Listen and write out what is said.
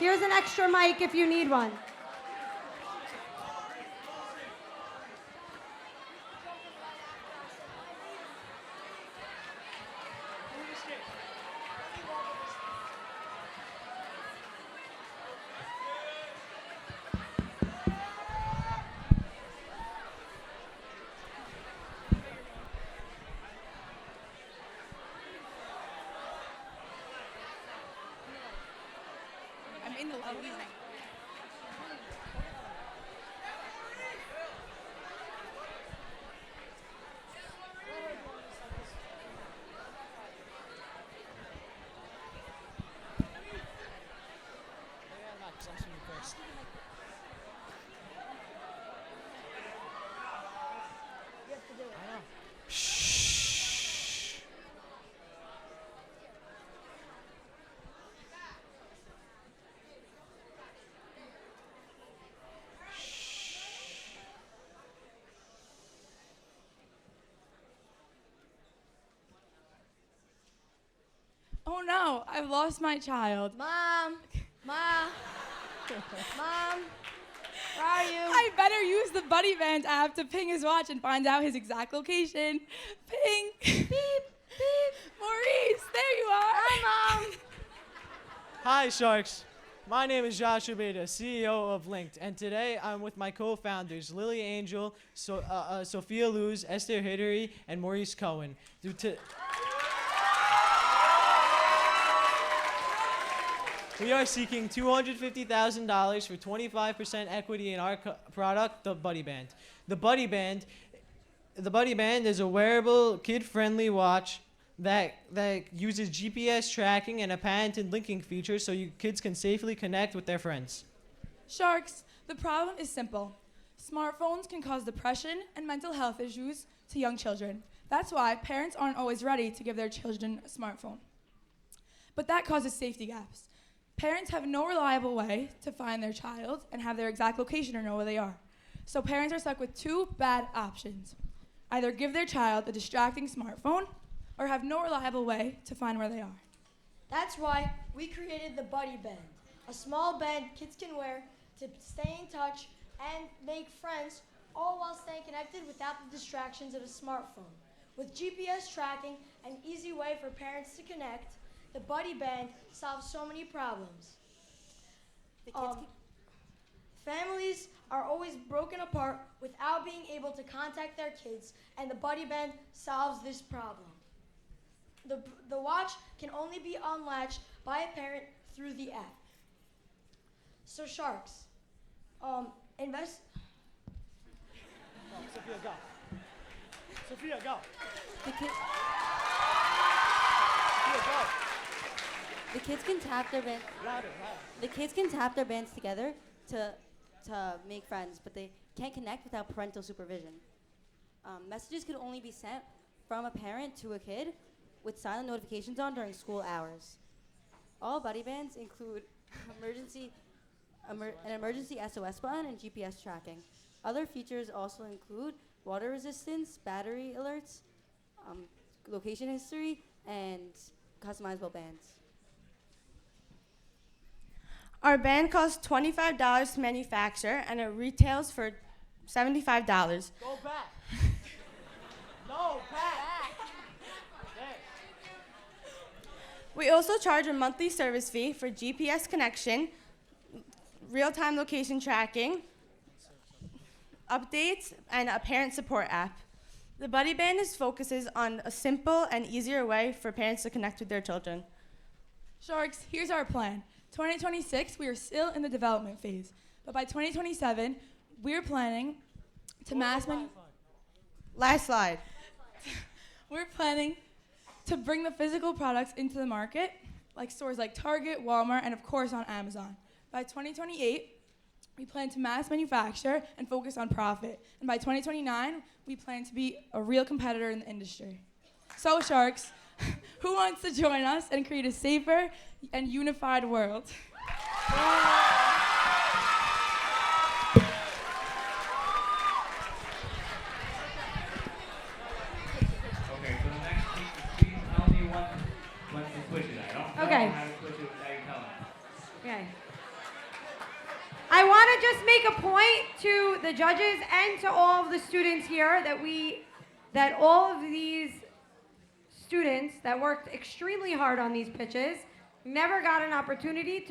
Here's an extra mic if you need one. I'm in the lobby. Oh no, I've lost my child. Mom, where are you? I better use the Buddy Band app to ping his watch and find out his exact location. Ping. Beep, beep. Maurice, there you are. Hi, Mom. Hi, Sharks. My name is Joshua Beta, CEO of Linked, and today I'm with my co-founders, Lily Angel, Sophia Luz, Esther Hidary, and Maurice Cohen. We are seeking $250,000 for 25% equity in our product, the Buddy Band. The Buddy Band is a wearable, kid-friendly watch that uses GPS tracking and a patented linking feature so you kids can safely connect with their friends. Sharks, the problem is simple. Smartphones can cause depression and mental health issues to young children. That's why parents aren't always ready to give their children a smartphone. But that causes safety gaps. Parents have no reliable way to find their child and have their exact location or know where they are. So parents are stuck with two bad options. Either give their child a distracting smartphone or have no reliable way to find where they are. That's why we created the Buddy Band, a small band kids can wear to stay in touch and make friends, all while staying connected without the distractions of a smartphone. With GPS tracking and easy way for parents to connect, the Buddy Band solves so many problems. Families are always broken apart without being able to contact their kids, and the Buddy Band solves this problem. The watch can only be unlatched by a parent through the app. So Sharks, invest. Sophia, go. Sophia, go. Sophia, go. The kids can tap their band. Louder. The kids can tap their bands together to make friends, but they can't connect without parental supervision. Messages could only be sent from a parent to a kid with silent notifications on during school hours. All Buddy Bands include an emergency SOS button and GPS tracking. Other features also include water resistance, battery alerts, location history, and customizable bands. Our band costs $25 to manufacture, and it retails for $75. Go back. No, back. There. We also charge a monthly service fee for GPS connection, real-time location tracking, updates, and a parent support app. The Buddy Band focuses on a simple and easier way for parents to connect with their children. Sharks, here's our plan. 2026, we are still in the development phase. But by 2027, we're planning to Last slide. We're planning to bring the physical products into the market, like stores like Target, Walmart, and of course on Amazon. By 2028, we plan to mass manufacture and focus on profit. And by 2029, we plan to be a real competitor in the industry. So Sharks, who wants to join us and create a safer and unified world? Okay, so the next please tell me what to switch it. I don't know Okay. how to switch it without you telling me. Okay. I want to just make a point to the judges and to all of the students here that all of these students that worked extremely hard on these pitches never got an opportunity to